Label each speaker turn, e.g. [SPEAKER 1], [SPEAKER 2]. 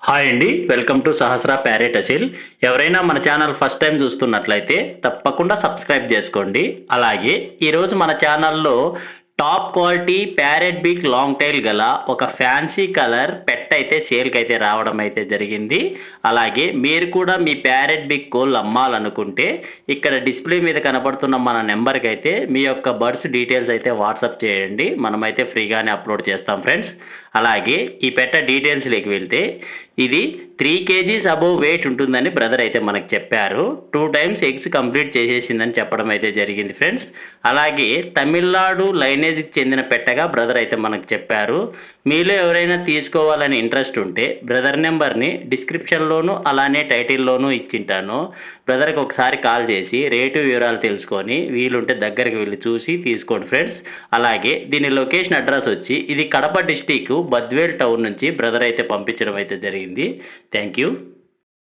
[SPEAKER 1] Hi అండి. Welcome to Sahasra parrot Aseel. ఎవరైనా మన ఛానల్ ఫస్ట్ టైం చూస్తున్నట్లయితే తప్పకుండా సబ్స్క్రైబ్ చేసుకోండి. అలాగే ఈరోజు మన ఛానల్‌లో top quality parrot big long tail గల ఒక ఫ్యాన్సీ కలర్ పెట్ అయితే సేల్‌కైతే రావడం అయితే జరిగింది. అలాగే మీరు కూడా మీ ప్యారెట్ బిగ్ కోళ్ళు అమ్మాలనుకుంటే ఇక్కడ డిస్‌ప్లే మీద కనపడుతున్న మన నంబర్‌కైతే మీ యొక్క బర్డ్స్ డీటెయిల్స్ అయితే వాట్సాప్ చేయండి. మనమైతే ఫ్రీగానే అప్లోడ్ చేస్తాం ఫ్రెండ్స్. అలాగే ఈ పెట్ట డీటెయిల్స్‌లోకి వెళ్తే ఇది 3 కేజీస్ అబోవ్ వెయిట్ ఉంటుందని బ్రదర్ అయితే మనకు చెప్పారు. 2 టైమ్స్ ఎగ్స్ కంప్లీట్ చేసేసిందని చెప్పడం అయితే జరిగింది ఫ్రెండ్స్. అలాగే తమిళనాడు లైనేజ్‌కి చెందిన పెట్టగా బ్రదర్ అయితే మనకు చెప్పారు. మీలో ఎవరైనా తీసుకోవాలని ఇంట్రెస్ట్ ఉంటే బ్రదర్ నెంబర్‌ని డిస్క్రిప్షన్‌లోను అలానే టైటిల్‌లోనూ ఇచ్చింటాను. బ్రదర్‌కి ఒకసారి కాల్ చేసి రేటు వివరాలు తెలుసుకొని వీలుంటే దగ్గరికి వెళ్లి చూసి తీసుకోండి ఫ్రెండ్స్. అలాగే దీని లొకేషన్ అడ్రస్ వచ్చి ఇది కడప డిస్ట్రిక్ట్ బద్వేల్ టౌన్ నుంచి బ్రదర్ అయితే పంపించడం అయితే జరిగింది. Thank you.